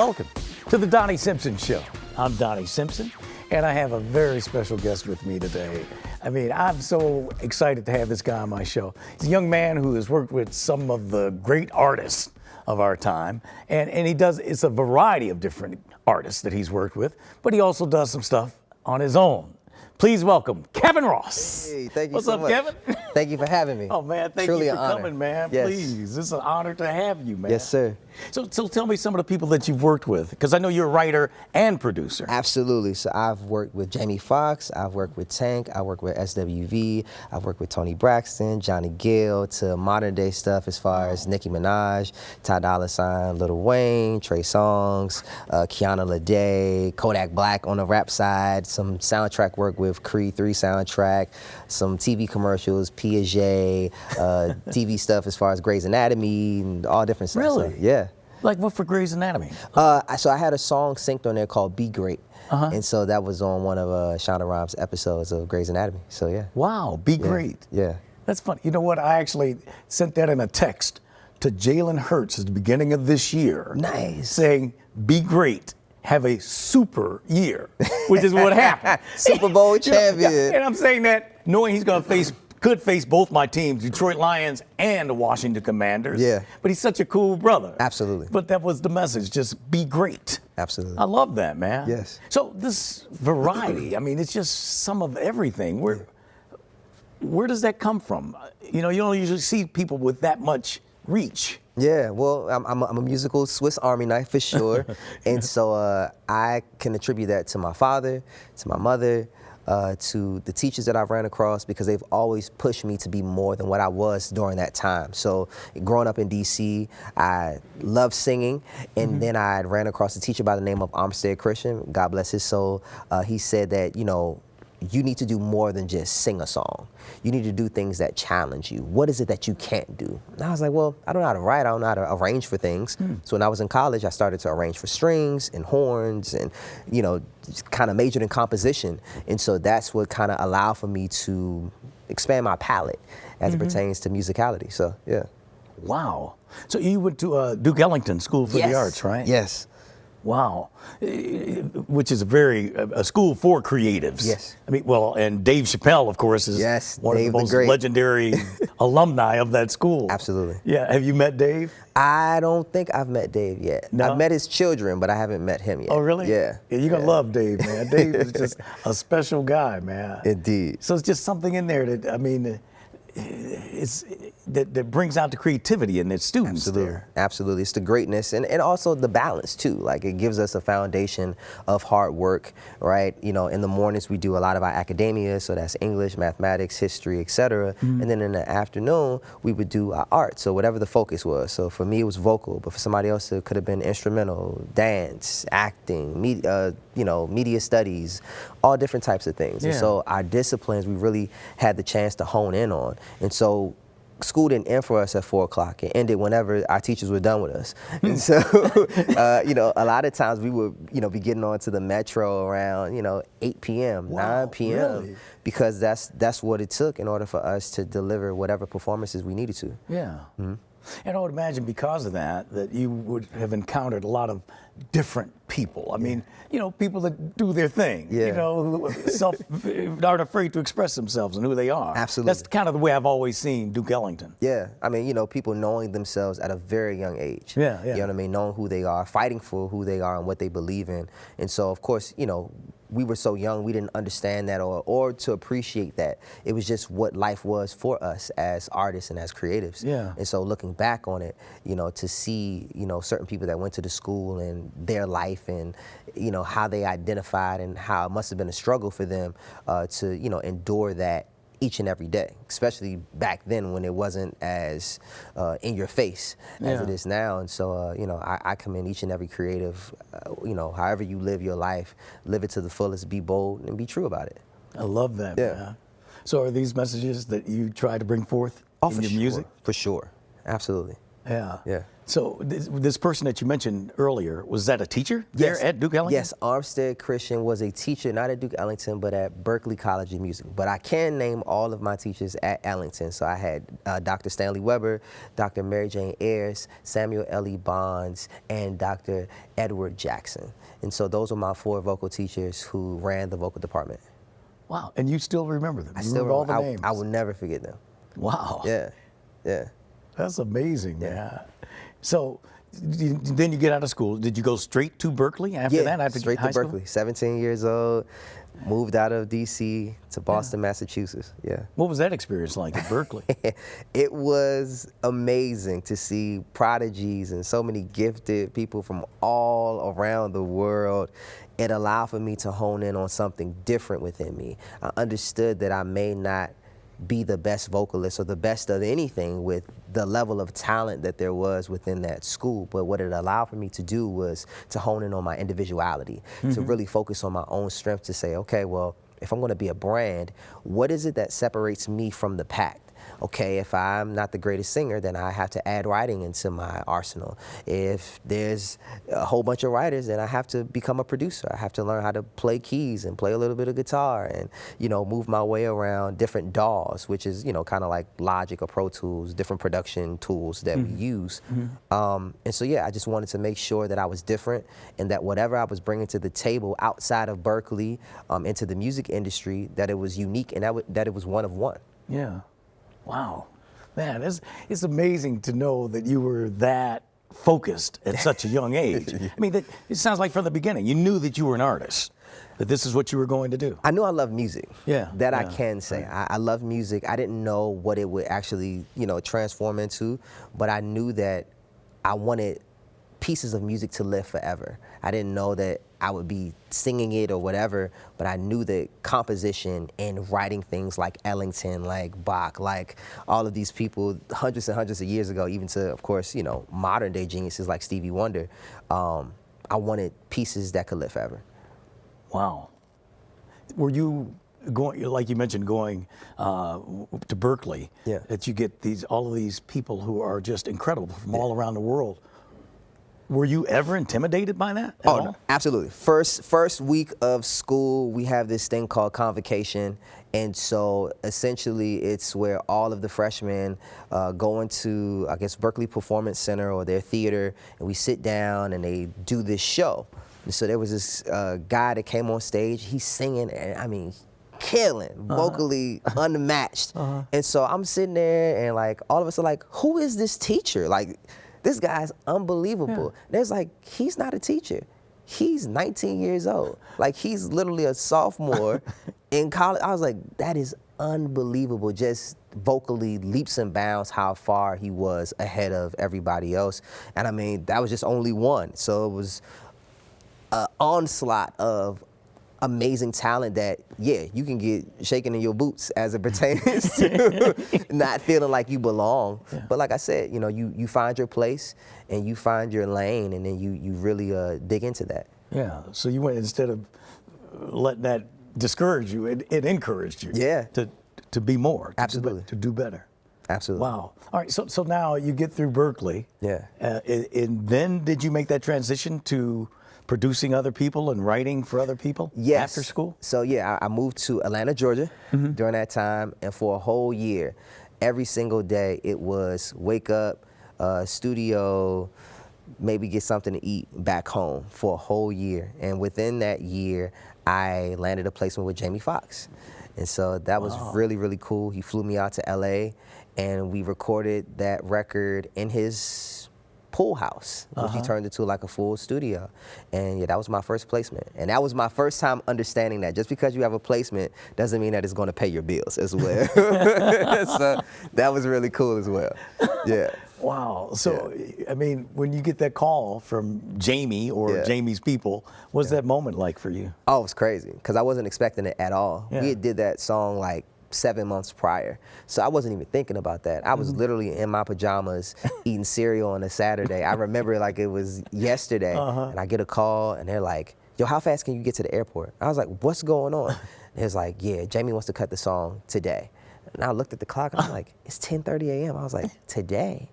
Welcome to the Donnie Simpson Show. I'm Donnie Simpson, and I have a very special guest with me today. I mean, I'm so excited to have this guy on my show. He's a young man who has worked with some of the great artists of our time, and it's a variety of different artists that he's worked with, but he also does some stuff on his own. Please welcome Kevin Ross. Hey, thank you What's so up, much. Kevin? Thank you for having me. Oh, man, thank Truly you for an honor. coming, man. Yes. Please, it's an honor to have you, man. Yes, sir. So tell me some of the people that you've worked with, because I know you're a writer and producer. Absolutely. So I've worked with Jamie Foxx, I've worked with Tank, I worked with SWV, I've worked with Toni Braxton, Johnny Gill, to modern day stuff as far as Nicki Minaj, Ty Dolla $ign, Lil Wayne, Trey Songz, Kiana Lede, Kodak Black on the rap side, some soundtrack work with Creed 3 soundtrack, some TV commercials, Piaget, TV stuff as far as Grey's Anatomy, and all different stuff. Really? So, yeah. Like what for Grey's Anatomy? So I had a song synced on there called Be Great. And so that was on one of Shonda Rhimes' episodes of Grey's Anatomy. So yeah. Wow, Be Great. Yeah. That's funny. You know what? I actually sent that in a text to Jalen Hurts at the beginning of this year. Nice. Saying, be great. Have a super year, which is what happened. Super Bowl champion. Yeah, and I'm saying that knowing he's going to could face both my teams, Detroit Lions and the Washington Commanders. Yeah. But he's such a cool brother. Absolutely. But that was the message, just be great. Absolutely. I love that, man. Yes. So this variety, I mean, it's just some of everything. Where does that come from? You know, you don't usually see people with that much reach. Yeah, well, I'm a musical Swiss Army knife for sure. And so I can attribute that to my father, to my mother, to the teachers that I've ran across, because they've always pushed me to be more than what I was during that time. So growing up in DC, I loved singing, and then I ran across a teacher by the name of Armstead Christian, God bless his soul. He said that, you know, you need to do more than just sing a song. You need to do things that challenge you. What is it that you can't do? And I was like, well, I don't know how to write. I don't know how to arrange for things. So when I was in college, I started to arrange for strings and horns and, you know, kind of majored in composition. And so that's what kind of allowed for me to expand my palette as it pertains to musicality. So, yeah. Wow. So you went to Duke Ellington School for the Arts, right? Yes. Wow. Which is a school for creatives. Yes. I mean, well, and Dave Chappelle, of course, is one of the most legendary alumni of that school. Absolutely. Yeah. Have you met Dave? I don't think I've met Dave yet. No? I've met his children, but I haven't met him yet. Oh, really? Yeah. You're going to love Dave, man. Dave is just a special guy, man. Indeed. So it's just something in there that, I mean, that brings out the creativity in the students. Absolutely. there. Absolutely. It's the greatness and also the balance too. Like, it gives us a foundation of hard work, right? You know, in the mornings we do a lot of our academia, so that's English, mathematics, history, etc. And then in the afternoon we would do our art, so whatever the focus was. So for me it was vocal, but for somebody else it could have been instrumental, dance, acting, media studies, all different types of things. Yeah. And so our disciplines we really had the chance to hone in on. And so school didn't end for us at 4 o'clock. It ended whenever our teachers were done with us. And so, you know, a lot of times we would, you know, be getting onto the metro around, you know, 8 p.m., Wow, 9 p.m. really? Because that's what it took in order for us to deliver whatever performances we needed to. Yeah. And I would imagine because of that you would have encountered a lot of different people. I mean, you know, people that do their thing, you know, who aren't afraid to express themselves and who they are. Absolutely. That's kind of the way I've always seen Duke Ellington. Yeah, I mean, you know, people knowing themselves at a very young age. Yeah, yeah. You know what I mean? Knowing who they are, fighting for who they are and what they believe in. And so, of course, you know, we were so young, we didn't understand that or to appreciate that. It was just what life was for us as artists and as creatives. Yeah. And so looking back on it, you know, to see, you know, certain people that went to the school and their life and, you know, how they identified and how it must have been a struggle for them to, you know, endure that each and every day, especially back then when it wasn't as in your face as it is now. And so, you know, I commend each and every creative, you know, however you live your life, live it to the fullest, be bold and be true about it. I love that, man. So are these messages that you try to bring forth in your music? For sure. Absolutely. Yeah. Yeah. So this person that you mentioned earlier, was that a teacher there at Duke Ellington? Yes, Armstead Christian was a teacher, not at Duke Ellington, but at Berklee College of Music. But I can name all of my teachers at Ellington. So I had Dr. Stanley Weber, Dr. Mary Jane Ayers, Samuel L.E. Bonds, and Dr. Edward Jackson. And so those were my 4 vocal teachers who ran the vocal department. Wow, and you still remember them? I still remember all the names? I will never forget them. Wow. Yeah, yeah. That's amazing, man. So then you get out of school. Did you go straight to Berklee after that? After straight to high school? Berklee. 17 years old, moved out of D.C. to Boston, Massachusetts. Yeah. What was that experience like at Berklee? It was amazing to see prodigies and so many gifted people from all around the world. It allowed for me to hone in on something different within me. I understood that I may not be the best vocalist or the best of anything with the level of talent that there was within that school, but what it allowed for me to do was to hone in on my individuality, to really focus on my own strength, to say, okay, well, if I'm going to be a brand, what is it that separates me from the pack? Okay, if I'm not the greatest singer, then I have to add writing into my arsenal. If there's a whole bunch of writers, then I have to become a producer. I have to learn how to play keys and play a little bit of guitar and, you know, move my way around different DAWs, which is, you know, kind of like Logic or Pro Tools, different production tools that we use. And so, yeah, I just wanted to make sure that I was different and that whatever I was bringing to the table outside of Berklee into the music industry, that it was unique and that it was one of one. Yeah. Wow. Man, it's amazing to know that you were that focused at such a young age. I mean, it sounds like from the beginning, you knew that you were an artist, that this is what you were going to do. I knew I loved music. Yeah. That I can say. I love music. I didn't know what it would actually, you know, transform into, but I knew that I wanted pieces of music to live forever. I didn't know that I would be singing it or whatever, but I knew that composition and writing things like Ellington, like Bach, like all of these people hundreds and hundreds of years ago, even to, of course, you know, modern day geniuses like Stevie Wonder, I wanted pieces that could live forever. Wow. Were you going, like you mentioned, going to Berklee, that you get all of these people who are just incredible from all around the world? Were you ever intimidated by that at all? No, absolutely. First week of school, we have this thing called convocation. And so essentially it's where all of the freshmen go into, I guess, Berklee Performance Center or their theater, and we sit down and they do this show. And so there was this guy that came on stage, he's singing, and I mean, killing, vocally unmatched. And so I'm sitting there and like, all of us are like, who is this teacher? Like, this guy's unbelievable. There's like, he's not a teacher. He's 19 years old. Like, he's literally a sophomore in college. I was like, that is unbelievable. Just vocally leaps and bounds how far he was ahead of everybody else. And I mean, that was just only one. So it was an onslaught of amazing talent that, yeah, you can get shaken in your boots as it pertains to not feeling like you belong. But like I said, you know, you find your place and you find your lane, and then you really dig into that. Yeah, so you went, instead of letting that discourage you, it encouraged you. Yeah. To be more. Absolutely. To do better. Absolutely. Wow. All right, so now you get through Berklee. Yeah. And then did you make that transition to producing other people and writing for other people after school? So yeah, I moved to Atlanta, Georgia during that time, and for a whole year, every single day it was wake up, studio, maybe get something to eat, back home for a whole year. And within that year, I landed a placement with Jamie Foxx. And so that was really, really cool. He flew me out to LA, and we recorded that record in his pool house, which he turned into like a full studio. And yeah, that was my first placement. And that was my first time understanding that just because you have a placement doesn't mean that it's going to pay your bills as well. So that was really cool as well. Yeah. Wow. So, I mean, when you get that call from Jamie or Jamie's people, what's that moment like for you? Oh, it was crazy, because I wasn't expecting it at all. Yeah. We had did that song like 7 months prior. So I wasn't even thinking about that. I was literally in my pajamas eating cereal on a Saturday. I remember it like it was yesterday. And I get a call and they're like, yo, how fast can you get to the airport? I was like, what's going on? And it's like, yeah, Jamie wants to cut the song today. And I looked at the clock and I'm like, it's 10:30 a.m. I was like, today?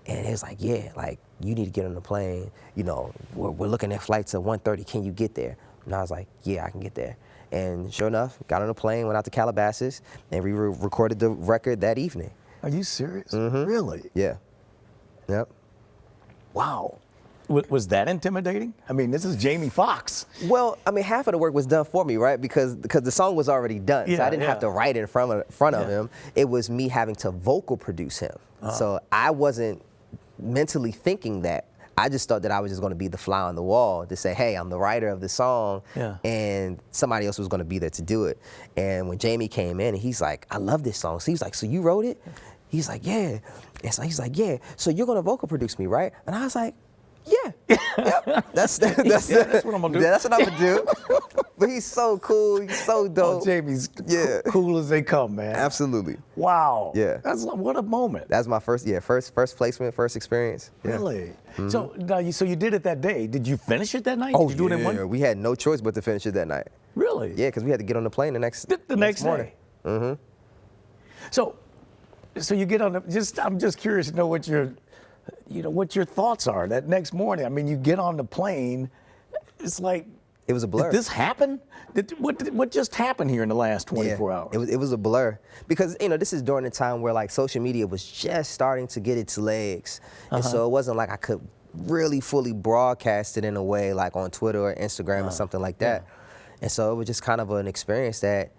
And he was like, yeah, like, you need to get on the plane. You know, we're looking at flights at 1:30. Can you get there? And I was like, yeah, I can get there. And sure enough, got on a plane, went out to Calabasas, and we recorded the record that evening. Are you serious? Really? Yeah. Yep. Wow. Was that intimidating? I mean, this is Jamie Foxx. Well, I mean, half of the work was done for me, right? Because the song was already done, so I didn't have to write it in front of him. It was me having to vocal produce him. So I wasn't mentally thinking that. I just thought that I was just going to be the fly on the wall to say, hey, I'm the writer of the song, and somebody else was going to be there to do it. And when Jamie came in, he's like, I love this song. So he's like, so you wrote it? He's like, yeah. And so he's like, yeah. So you're going to vocal produce me, right? And I was like, yeah, yep. That's what I'm gonna do. Yeah, that's what I'm gonna do. But he's so cool. He's so dope. Oh, Jamie's cool as they come, man. Absolutely. Wow. Yeah. What a moment. That's my first placement, first experience. Yeah. Really? So you did it that day. Did you finish it that night? Oh, did you do it in one? We had no choice but to finish it that night. Really? Yeah, because we had to get on the plane the next morning. Day. So you get on I'm just curious to know what your thoughts are that next morning. I mean, you get on the plane, it's like, it was a blur. Did this happen? What just happened here in the last 24 hours? It was a blur because this is during the time where like social media was just starting to get its legs, and so it wasn't like I could really fully broadcast it in a way like on Twitter or Instagram or something like that. And so it was just kind of an experience that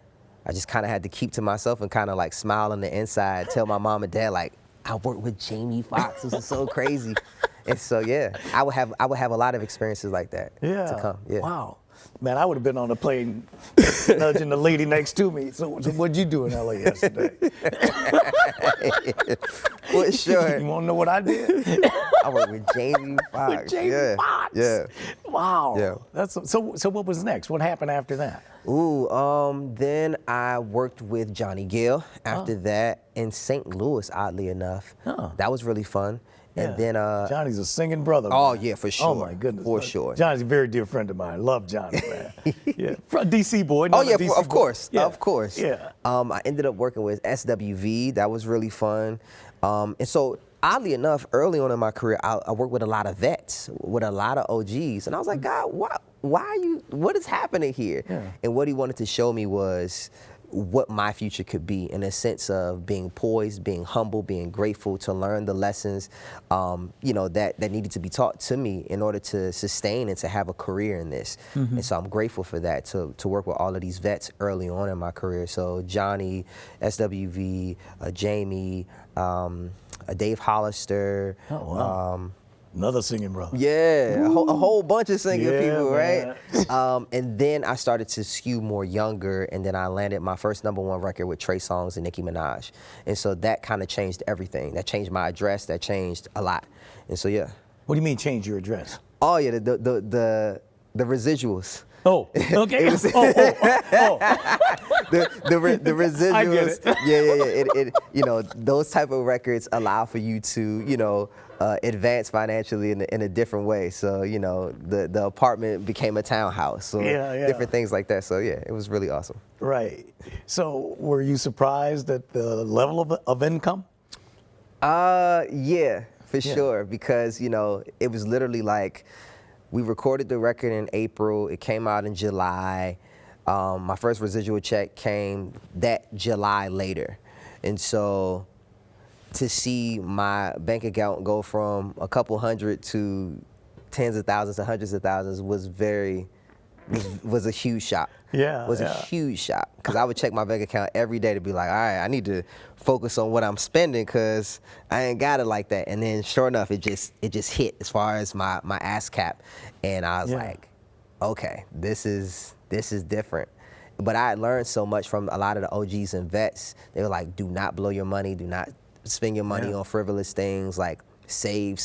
I just kind of had to keep to myself and kind of like smile on the inside, tell my mom and dad like, I worked with Jamie Foxx. This is so crazy. And so I would have a lot of experiences like that to come. Yeah. Wow. Man, I would have been on the plane nudging the lady next to me. So what'd you do in LA yesterday? For sure. You want to know what I did? I worked with Jamie Foxx. With Jamie Foxx. Yeah. Wow. Yeah. So what was next? What happened after that? Then I worked with Johnny Gill after that in St. Louis, oddly enough. That was really fun. And then Johnny's a singing brother. Oh, man. yeah, for sure. Oh my goodness. For sure. Johnny's a very dear friend of mine. Love Johnny, man. Yeah. DC boy. Oh yeah, DC of course. Yeah. Of course. Yeah. I ended up working with SWV. That was really fun. And so oddly enough, early on in my career, I worked with a lot of vets, with a lot of OGs. And I was like, God, what is happening here? Yeah. And what he wanted to show me was what my future could be in a sense of being poised, being humble, being grateful to learn the lessons, that needed to be taught to me in order to sustain and to have a career in this. And so I'm grateful for that, to work with all of these vets early on in my career. So Johnny, SWV, Jamie, Dave Hollister. Oh, wow. Another singing brother. Yeah, a whole bunch of singing people, man. right? And then I started to skew more younger, and then I landed my first #1 record with Trey Songz and Nicki Minaj. And so that kind of changed everything. That changed my address, that changed a lot. And so, yeah. What do you mean change your address? Oh, yeah, the residuals. Oh, okay. The residuals. I get it. Those type of records allow for you to, advance financially in a different way. So, the apartment became a townhouse. Or different things like that. So, yeah, it was really awesome. Right. So, were you surprised at the level of income? Yeah, for sure. Because, it was literally like, we recorded the record in April. It came out in July. My first residual check came that July later. And so to see my bank account go from a couple hundred to tens of thousands to hundreds of thousands was a huge shock. Yeah. Was a huge shock. Because I would check my bank account every day to be like, all right, I need to focus on what I'm spending because I ain't got it like that. And then sure enough, it just hit as far as my ass cap. And I was like, okay, this is different. But I had learned so much from a lot of the OGs and vets. They were like, do not blow your money. Do not spend your money on frivolous things. Like, save.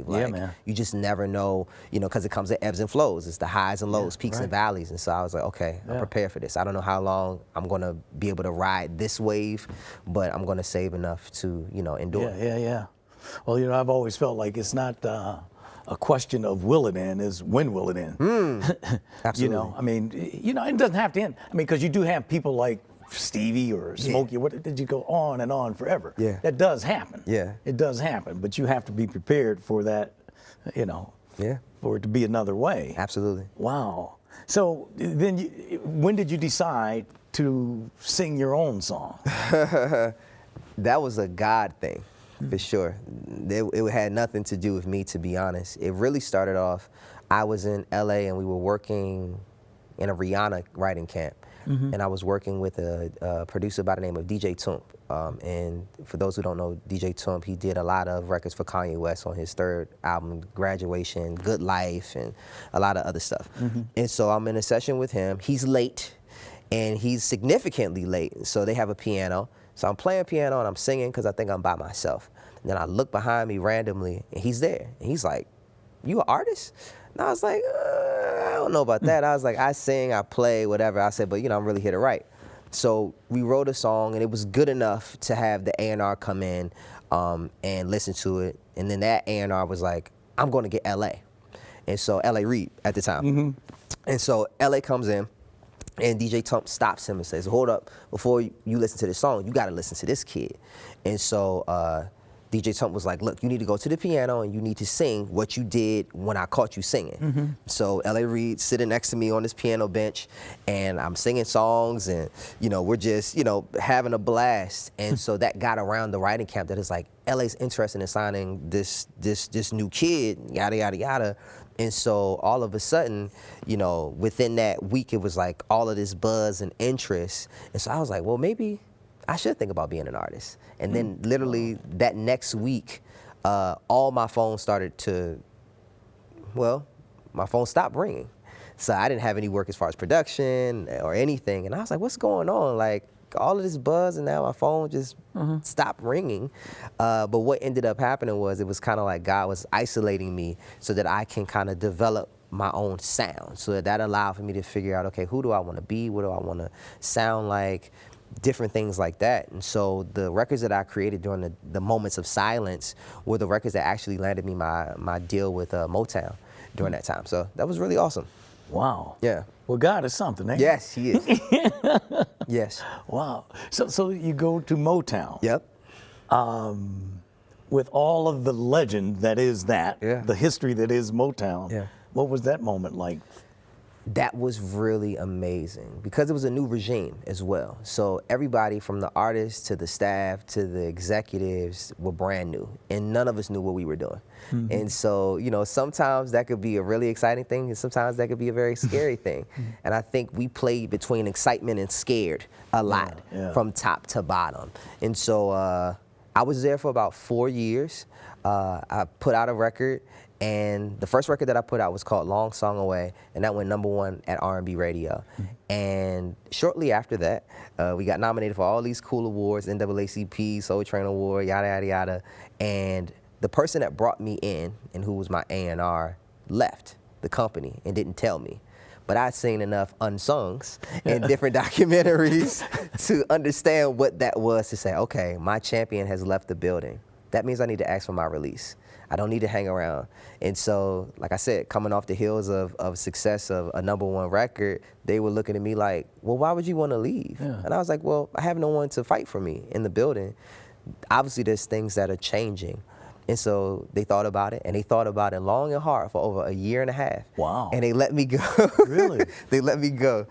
Like, man. You just never know, because it comes at ebbs and flows. It's the highs and lows, peaks and valleys. And so I was like, okay, I'm prepared for this. I don't know how long I'm going to be able to ride this wave, but I'm going to save enough to, endure. Yeah. Well, I've always felt like it's not a question of will it end, is when will it end? Absolutely. I mean, it doesn't have to end. I mean, because you do have people like Stevie or Smokey? What did you go on and on forever? Yeah. That does happen. Yeah. It does happen, but you have to be prepared for that, you know, Yeah. for it to be another way. Absolutely. Wow. So then, when did you decide to sing your own song? That was a God thing, for sure. It had nothing to do with me, to be honest. It really started off, I was in LA and we were working in a Rihanna writing camp. And I was working with a producer by the name of DJ Tump. And for those who don't know DJ Tump, he did a lot of records for Kanye West on his third album, Graduation, Good Life, and a lot of other stuff. And so I'm in a session with him. He's late, and he's significantly late. So they have a piano. So I'm playing piano and I'm singing because I think I'm by myself. And then I look behind me randomly, and he's there. And he's like, "You an artist?" And I was like, I don't know about that. I was like, I sing, I play, whatever. I said, but I'm really here to write. So we wrote a song, and it was good enough to have the A&R come in and listen to it. And then that A&R was like, I'm going to get LA. And so LA Reid at the time. And so LA comes in, and DJ Tump stops him and says, hold up, before you listen to this song, you got to listen to this kid. And so DJ Tump was like, look, you need to go to the piano and you need to sing what you did when I caught you singing. So LA Reid sitting next to me on this piano bench, and I'm singing songs, and we're just having a blast. And so that got around the writing camp that is like, LA's interested in signing this new kid, yada yada yada. And so all of a sudden, within that week, it was like all of this buzz and interest. And so I was like, well, maybe I should think about being an artist. And then literally that next week, all my phones started to, my phone stopped ringing. So I didn't have any work as far as production or anything. And I was like, what's going on? Like, all of this buzz, and now my phone just stopped ringing. But what ended up happening was, it was kind of like God was isolating me so that I can kind of develop my own sound. So that allowed for me to figure out, okay, who do I want to be? What do I want to sound like? Different things like that. And so the records that I created during the moments of silence were the records that actually landed me my deal with Motown during that time. So that was really awesome. Wow. Yeah. Well, God is something, ain't Yes, he is. Yes. Wow. So you go to Motown. Yep. With all of the legend that is the history that is Motown. Yeah. What was that moment like? That was really amazing because it was a new regime as well. So everybody from the artists to the staff to the executives were brand new, and none of us knew what we were doing. And so, sometimes that could be a really exciting thing, and sometimes that could be a very scary thing. And I think we played between excitement and scared a lot from top to bottom. And so I was there for about 4 years. I put out a record. And the first record that I put out was called Long Song Away, and that went #1 at R&B radio. And shortly after that, we got nominated for all these cool awards, NAACP, Soul Train Award, yada, yada, yada. And the person that brought me in, and who was my A&R, left the company and didn't tell me. But I'd seen enough unsongs in different documentaries to understand what that was, to say, okay, my champion has left the building. That means I need to ask for my release. I don't need to hang around. And so, like I said, coming off the heels of success of a #1 record, they were looking at me like, well, why would you want to leave? And I was like, well, I have no one to fight for me in the building. Obviously, there's things that are changing. And so they thought about it, and they thought about it long and hard for over a year and a half. Wow. And they let me go. Really? They let me go,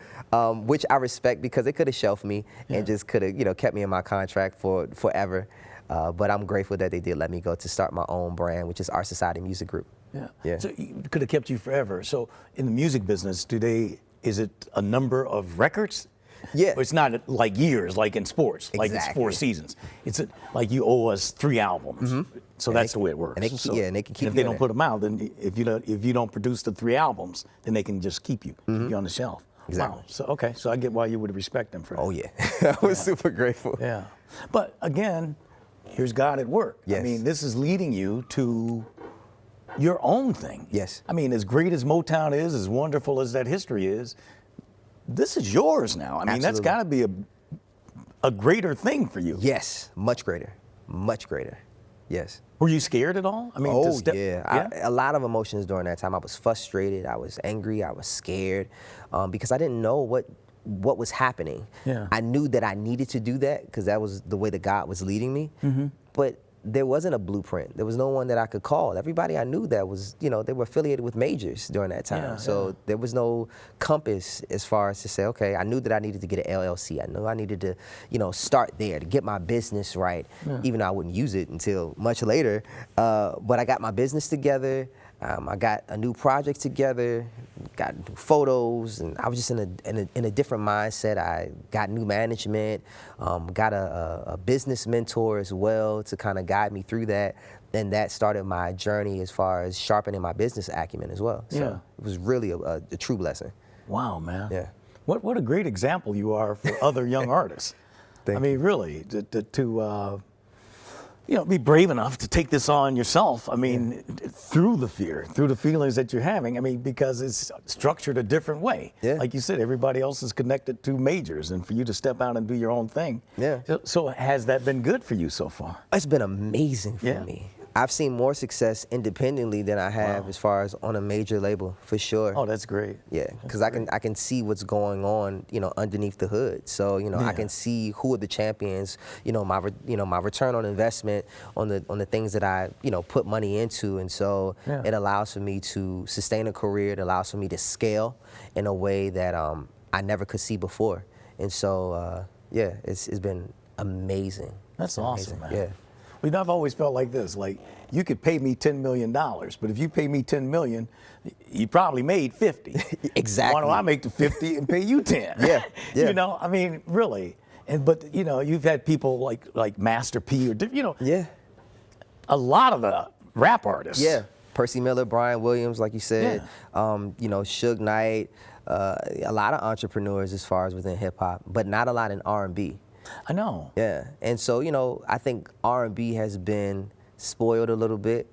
which I respect, because they could have shelved me and just could have, kept me in my contract for forever. But I'm grateful that they did let me go to start my own brand, which is Art Society Music Group. Yeah. So it could have kept you forever. So in the music business, is it a number of records? Yeah. It's not like years, like in sports, like it's 4 Exactly. seasons. It's like you owe us 3 albums. So that's the way it works. And they can keep, and they can keep if they doing don't it. put them out, then if you don't produce the 3 albums, then they can just keep you on the shelf. Exactly. Wow. So okay, so I get why you would respect them for that. Oh yeah, I was super grateful. Yeah. But again, here's God at work. Yes. I mean, this is leading you to your own thing. Yes. I mean, as great as Motown is, as wonderful as that history is, this is yours now. I mean, that's got to be a greater thing for you. Yes, much greater, much greater. Yes. Were you scared at all? I mean, A lot of emotions during that time. I was frustrated. I was angry. I was scared, because I didn't know what was happening. Yeah. I knew that I needed to do that because that was the way that God was leading me. But there wasn't a blueprint. There was no one that I could call. Everybody I knew that was, they were affiliated with majors during that time. So there was no compass as far as to say, okay, I knew that I needed to get an LLC. I knew I needed to, start there to get my business right, even though I wouldn't use it until much later. But I got my business together. I got a new project together, got new photos, and I was just in a different mindset. I got new management, got a business mentor as well to kind of guide me through that. And that started my journey as far as sharpening my business acumen as well. So it was really a true blessing. Wow, man. Yeah. What a great example you are for other young artists. I mean, really, to be brave enough to take this on yourself. I mean, through the fear, through the feelings that you're having. I mean, because it's structured a different way. Yeah. Like you said, everybody else is connected to majors, and for you to step out and do your own thing. Yeah. So has that been good for you so far? It's been amazing for me. I've seen more success independently than I have as far as on a major label, for sure. Oh, that's great. Yeah, because I can see what's going on, underneath the hood. So, I can see who are the champions. My return on investment on the things that I put money into, and so it allows for me to sustain a career. It allows for me to scale in a way that I never could see before. And so, it's been amazing. That's awesome, man. Yeah. Well, I've always felt like this, like you could pay me $10 million, but if you pay me $10 million, you probably made 50. Exactly. Why don't I make the 50 and pay you 10? Yeah. I mean, really. But you've had people like Master P or a lot of the rap artists. Yeah. Percy Miller, Brian Williams, like you said, Suge Knight, a lot of entrepreneurs as far as within hip hop, but not a lot in R&B. I know. Yeah, and so I think R&B has been spoiled a little bit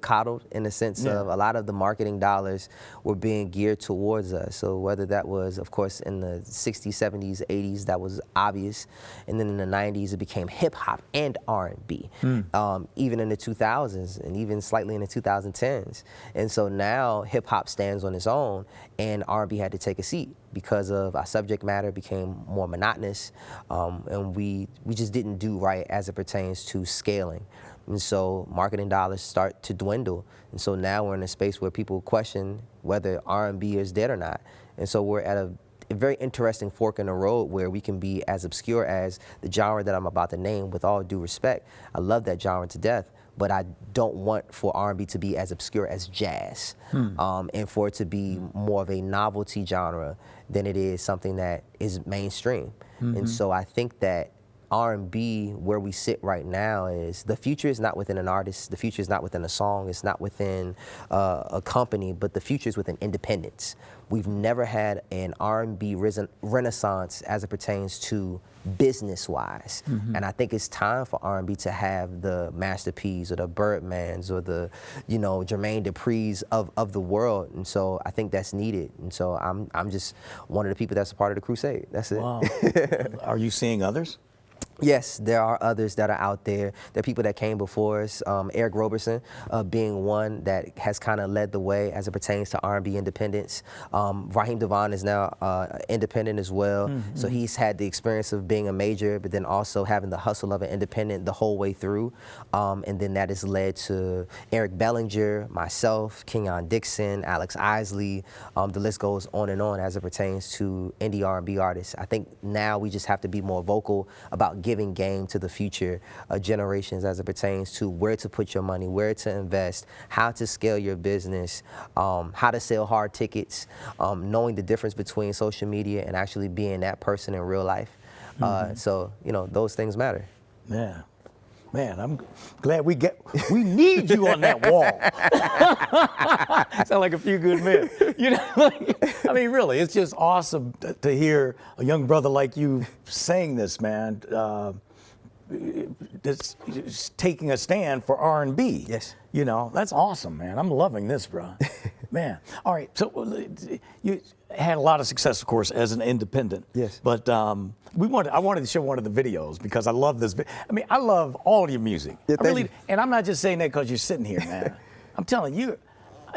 coddled in the sense of a lot of the marketing dollars were being geared towards us. So whether that was, of course, in the 60s, 70s, 80s, that was obvious. And then in the 90s, it became hip hop and R&B, even in the 2000s and even slightly in the 2010s. And so now hip hop stands on its own and R&B had to take a seat because of our subject matter became more monotonous, and we just didn't do right as it pertains to scaling. And so marketing dollars start to dwindle. And so now we're in a space where people question whether R&B is dead or not. And so we're at a very interesting fork in the road where we can be as obscure as the genre that I'm about to name, with all due respect. I love that genre to death, but I don't want for R&B to be as obscure as jazz, and for it to be more of a novelty genre than it is something that is mainstream. And so I think that R&B, where we sit right now, is the future is not within an artist, the future is not within a song, it's not within a company, but the future is within independence. We've never had an R&B renaissance as it pertains to business-wise. And I think it's time for R&B to have the Master P's or the Birdmans or the, Jermaine Dupri's of the world. And so I think that's needed. And so I'm just one of the people that's a part of the crusade. That's it. Wow. Are you seeing others? Yes, there are others that are out there. There are people that came before us, Eric Roberson being one that has kind of led the way as it pertains to R&B independence. Raheem DeVaughn is now independent as well. So he's had the experience of being a major, but then also having the hustle of an independent the whole way through. And then that has led to Eric Bellinger, myself, Kenyon Dixon, Alex Isley. The list goes on and on as it pertains to indie R&B artists. I think now we just have to be more vocal about giving game to the future generations as it pertains to where to put your money, where to invest, how to scale your business, how to sell hard tickets, knowing the difference between social media and actually being that person in real life. So, those things matter. Yeah. Man, I'm glad we need you on that wall. Sound like a few good men. I mean, really, it's just awesome to hear a young brother like you saying this, man. That's taking a stand for R&B. Yes. That's awesome, man. I'm loving this, bro. Man. All right. So you had a lot of success, of course, as an independent. Yes. But I wanted to show one of the videos because I love this. I mean, I love all your music. Yeah, I really, you. and I'm not just saying that because you're sitting here, man. I'm telling you,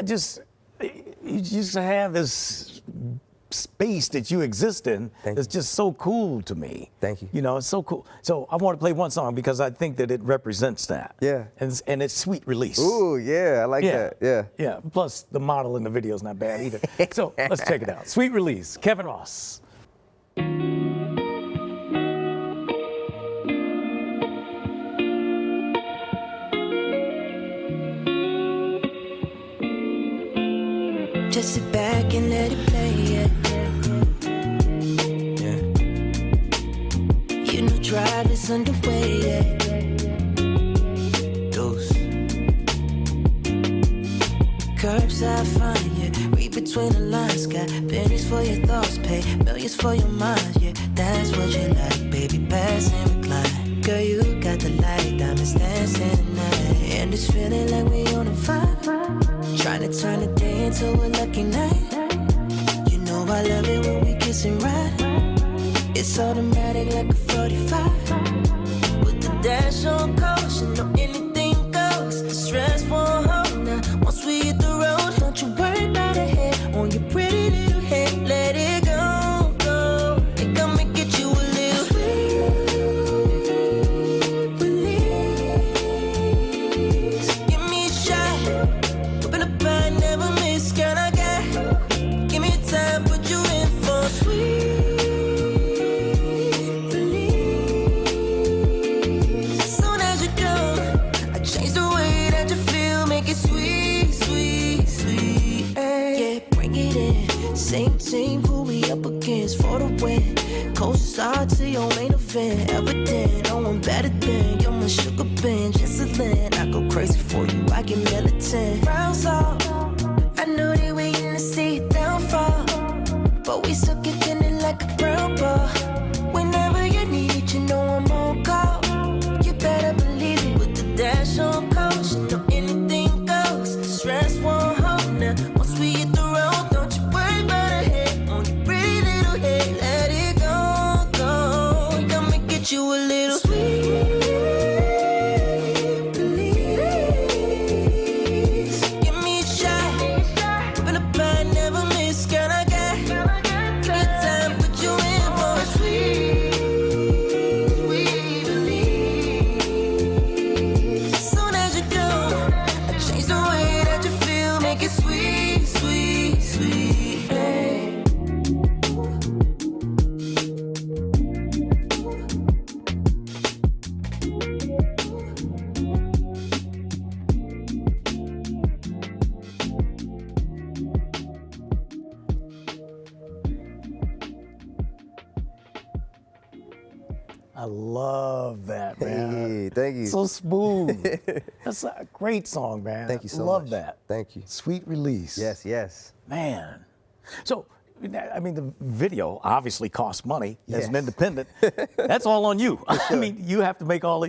you just have this space that you exist in Thank is you. just so cool to me. Thank you. You know, it's so cool. So I want to play one song because I think that it represents that. Yeah. And it's Sweet Release. Ooh, yeah, I like that. Yeah. Yeah. Plus the model in the video is not bad either. So let's check it out. Sweet Release, Kevin Ross. Just sit back and let it play, yeah. You know drive is underway, yeah. Those curbside fine, yeah. Read between the lines, got pennies for your thoughts, pay millions for your mind, yeah. That's what you like, baby, pass and recline. Girl, you got the light, diamonds dancing tonight, and it's feeling like we on a vibe. Trying to turn the day into a lucky night. You know I love it when we kiss and ride. It's automatic like a 45. With the dash on caution, know anything goes. Stress won't hold now. Once we hit the road, don't you worry about a head on your pretty little head. Let it go, go. It come and get you a little sweet release. Give me a shot. Open up, I never miss, girl, I got. Give me time, put you in for sweet release. As soon as you go, I change the way that you feel, make it sweet, sweet, sweet. Yeah, bring it in. Same team, who we up against for the win. Co-star to your main event, evident. No one better than you're my sugar binge, insulin. I go crazy for you, I get militant. Rounds off, I know they waiting to see it downfall, but we still kicking it like a brown ball. Whenever you need it, you know I'm on call. You better believe it. With the dash on caution, know anything goes. Stress won't hold now. Once we hit the road, don't you worry about a head on your pretty little head. Let it go, go. Come and get you a little sweet release. Give me a shot. Open up, I never miss, girl, I got. Give me time, put you in for a sweet release. As soon as you go, I change the way that you feel, make it sweet, sweet, sweet. Hey. I love that, man. Hey, thank you. So smooth. That's a great song, man. Thank you so love much. that. Thank you. Sweet Release. Yes, yes. Man. So, I mean, the video obviously costs money as an Yes. independent. That's all on you. I mean, you have to make all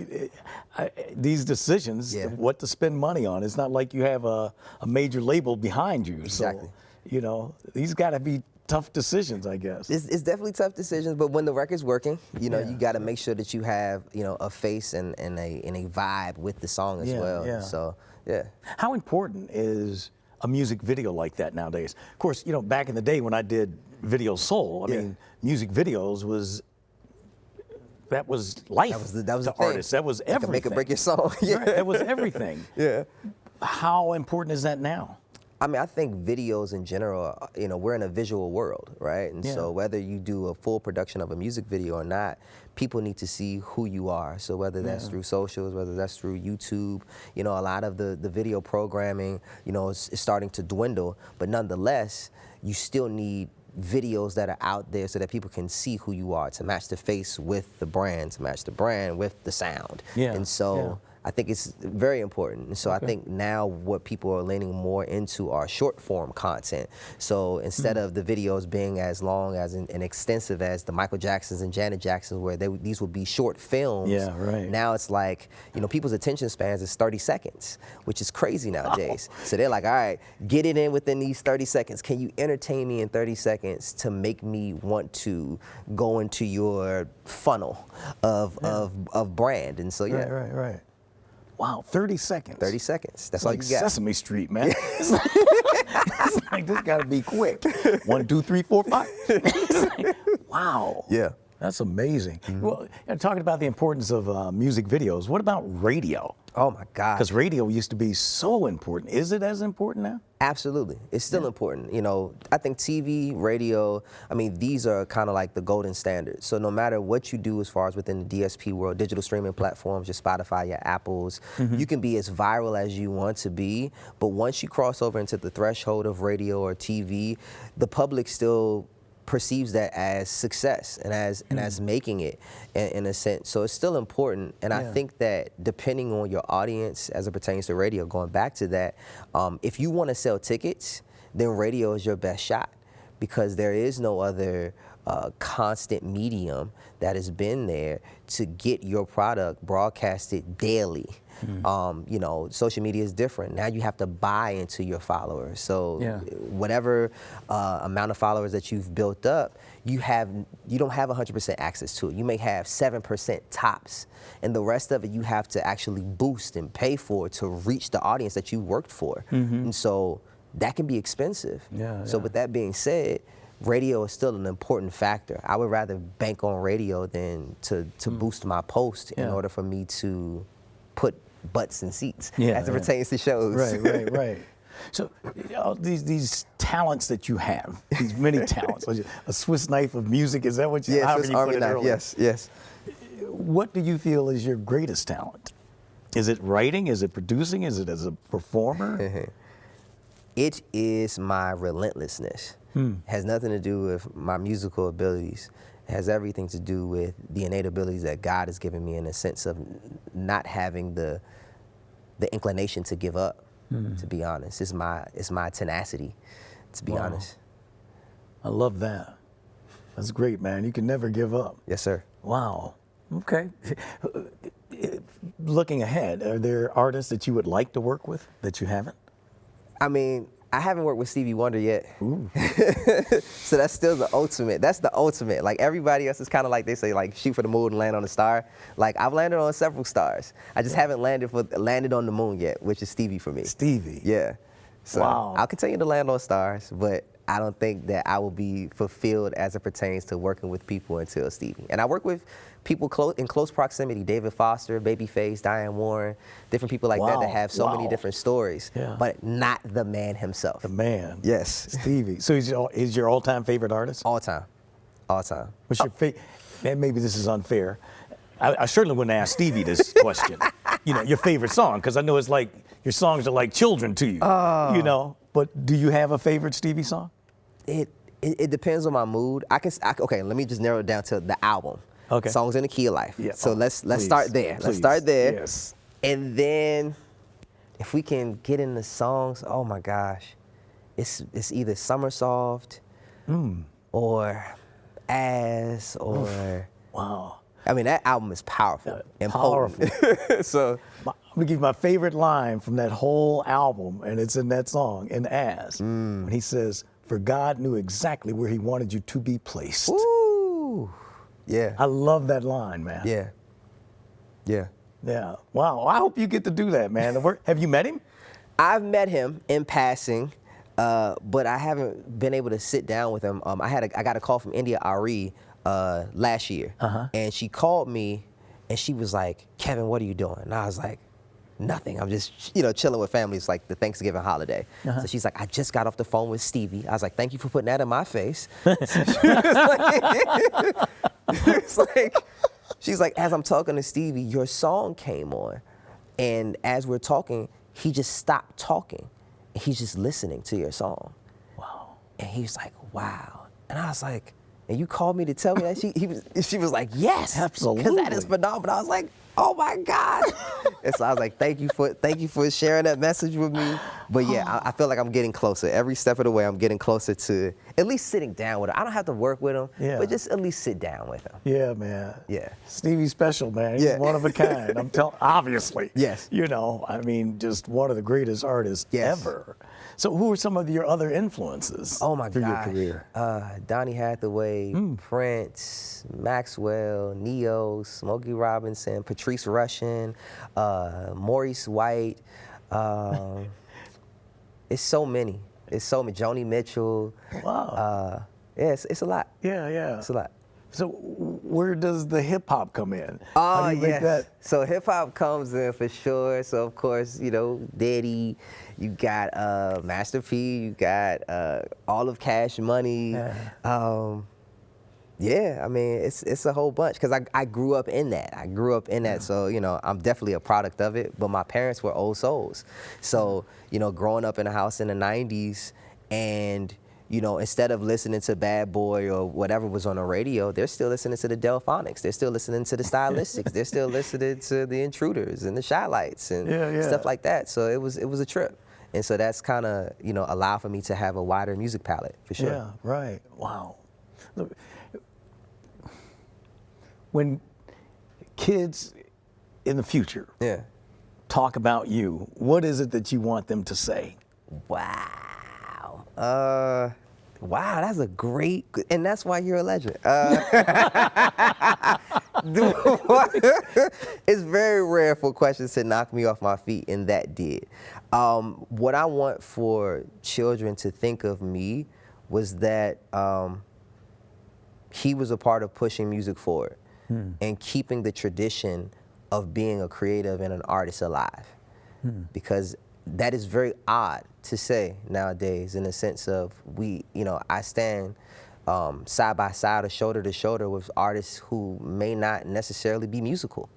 these decisions, Yeah. what to spend money on. It's not like you have a major label behind you. Exactly. So, you know, these got to be tough decisions, I guess. It's definitely tough decisions, but when the record's working, you know, Yeah. you got to make sure that you have, you know, a face and a vibe with the song as Yeah, well. yeah. So, yeah. How important is a music video like that nowadays? Of course, you know, back in the day when I did Video Soul, I Yeah. mean, music videos was life That was to the thing. artists. That was Like everything. a make or break your song. Yeah. Right, that was everything. Yeah. How important is that now? I mean, I think videos in general, you know, we're in a visual world, right? And Yeah. so whether you do a full production of a music video or not, people need to see who you are. So whether that's through socials, whether that's through YouTube, you know, a lot of the video programming, you know, is starting to dwindle. But nonetheless, you still need videos that are out there so that people can see who you are, to match the face with the brand, to match the brand with the sound. Yeah, And so yeah. I think it's very important. And so I think now what people are leaning more into are short form content. So instead of the videos being as long as and extensive as the Michael Jacksons and Janet Jacksons, where these would be short films. Yeah, right. Now it's like, you know, people's attention spans is 30 seconds, which is crazy nowadays. So they're like, all right, get it in within these 30 seconds. Can you entertain me in 30 seconds to make me want to go into your funnel of brand? And so, yeah. Right. Wow, 30 seconds. 30 seconds. That's It's all like you got. Sesame Street, man. It's like this got to be quick. 1, 2, 3, 4, 5. It's like, wow. Yeah. That's amazing. Well, talking about the importance of music videos, what about radio? Oh my God. Because radio used to be so important. Is it as important now? Absolutely. It's still important. You know, I think TV, radio, I mean, these are kind of like the golden standard. So no matter what you do as far as within the DSP world, digital streaming platforms, your Spotify, your Apples, you can be as viral as you want to be. But once you cross over into the threshold of radio or TV, the public still perceives that as success and as making it in a sense. So it's still important. And I think that depending on your audience as it pertains to radio, going back to that, if you want to sell tickets, then radio is your best shot, because there is no other constant medium that has been there to get your product broadcasted daily. You know, social media is different. Now you have to buy into your followers. So whatever amount of followers that you've built up, you don't have 100% access to it. You may have 7% tops, and the rest of it you have to actually boost and pay for to reach the audience that you worked for. And so that can be expensive. So with that being said, radio is still an important factor. I would rather bank on radio than to boost my post in order for me to put butts in seats as it pertains to shows. Right. So these talents that you have, these many talents, a Swiss knife of music, is that what you? Yeah, Swiss Army knife. Yes. What do you feel is your greatest talent? Is it writing? Is it producing? Is it as a performer? It is my relentlessness. Has nothing to do with my musical abilities. It has everything to do with the innate abilities that God has given me, in the sense of not having the inclination to give up. To be honest, it's my tenacity. To be honest. I love that. That's great, man. You can never give up. Yes, sir. Wow. Okay. Looking ahead, are there artists that you would like to work with that you haven't? I mean, I haven't worked with Stevie Wonder yet. So that's still the ultimate. That's the ultimate. Like, everybody else is kind of like, they say, like, shoot for the moon and land on a star. Like, I've landed on several stars. I just haven't landed on the moon yet, which is Stevie for me. Stevie. Yeah. So wow. I'll continue to land on stars, but I don't think that I will be fulfilled as it pertains to working with people until Stevie. And I work with people in close proximity: David Foster, Babyface, Diane Warren, different people like that have so many different stories, but not the man himself. The man. Yes. Stevie. So he's your all-time favorite artist? All time. What's your favorite? Man, maybe this is unfair. I certainly wouldn't ask Stevie this question. You know, your favorite song, because I know it's like your songs are like children to you. You know, but do you have a favorite Stevie song? It depends on my mood. Okay, let me just narrow it down to the album. Okay. Songs in the Key of Life. Yeah. So let's start there. Please. Let's start there. Yes. And then if we can get into songs, oh my gosh, it's either Summer Soft or Ass or wow. I mean, that album is powerful and potent. So I'm gonna give you my favorite line from that whole album, and it's in that song, in Ass, when he says, "For God knew exactly where he wanted you to be placed." Ooh. Yeah. I love that line, man. Yeah. Wow. I hope you get to do that, man. Have you met him? I've met him in passing, but I haven't been able to sit down with him. I got a call from India Ari last year, and she called me, and she was like, "Kevin, what are you doing?" And I was like, "Nothing. I'm just, chilling with family. It's like the Thanksgiving holiday." So she's like, "I just got off the phone with Stevie." I was like, "Thank you for putting that in my face." She's like, "As I'm talking to Stevie, your song came on, and as we're talking, he just stopped talking. He's just listening to your song." Wow. And he was like, "Wow." And I was like, "And you called me to tell me that?" She was like, "Yes, absolutely, because that is phenomenal." I was like, "Oh my God!" And so I was like, "Thank you for sharing that message with me." But yeah, I feel like I'm getting closer. Every step of the way, I'm getting closer to at least sitting down with him. I don't have to work with him, but just at least sit down with him. Yeah, man. Yeah. Stevie's special, man. He's one of a kind. I'm telling, obviously. Yes. You know, I mean, just one of the greatest artists ever. So who are some of your other influences through your career? Donnie Hathaway, Prince, Maxwell, Neo, Smokey Robinson, Patrice Rushen, Maurice White. It's so many. It's so many. Joni Mitchell. Wow. Yeah, it's a lot. Yeah. It's a lot. So where does the hip hop come in? Oh, How do you make that? So hip hop comes in for sure. So of course, you know, Diddy, you got Master P, you got all of Cash Money. Yeah, I mean, it's a whole bunch because I grew up in that. So, you know, I'm definitely a product of it, but my parents were old souls. So, you know, growing up in a house in the 90s and, you know, instead of listening to Bad Boy or whatever was on the radio, they're still listening to the Delphonics. They're still listening to the Stylistics. They're still listening to the Intruders and the Shy Lights and stuff like that. So it was a trip. And so that's kind of, you know, allowed for me to have a wider music palette, for sure. Yeah, right. Wow. Look, when kids in the future talk about you, what is it that you want them to say? Wow. Wow, that's a great, and that's why you're a legend. It's very rare for questions to knock me off my feet, and that did. What I want for children to think of me was that he was a part of pushing music forward and keeping the tradition of being a creative and an artist alive. Because that is very odd to say nowadays in the sense of I stand side by side or shoulder to shoulder with artists who may not necessarily be musical,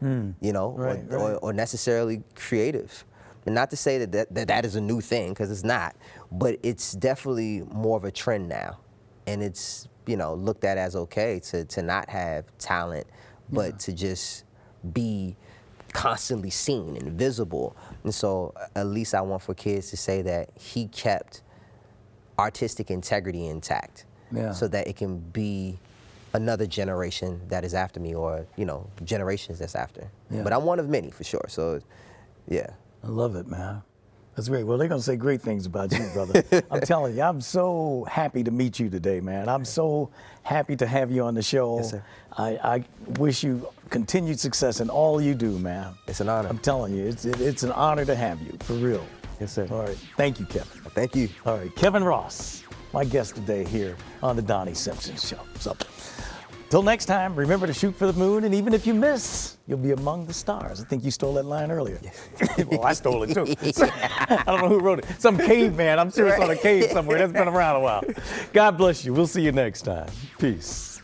or necessarily creative. And not to say that is a new thing, because it's not, but it's definitely more of a trend now. And it's, looked at as okay to not have talent, but to just be constantly seen and visible. And so at least I want for kids to say that he kept artistic integrity intact, so that it can be another generation that is after me, or generations that's after. But I'm one of many for sure. So yeah. I love it, man. That's great. Well, they're going to say great things about you, brother. I'm telling you, I'm so happy to meet you today, man. I'm so happy to have you on the show. Yes, sir. I wish you continued success in all you do, man. It's an honor. I'm telling you, it's an honor to have you, for real. Yes, sir. All right. Thank you, Kevin. Thank you. All right. Kevin Ross, my guest today here on the Donnie Simpson Show. So, till next time, remember to shoot for the moon, and even if you miss, you'll be among the stars. I think you stole that line earlier. Well, I stole it too. I don't know who wrote it. Some caveman. I'm sure it's on a cave somewhere. That's been around a while. God bless you. We'll see you next time. Peace.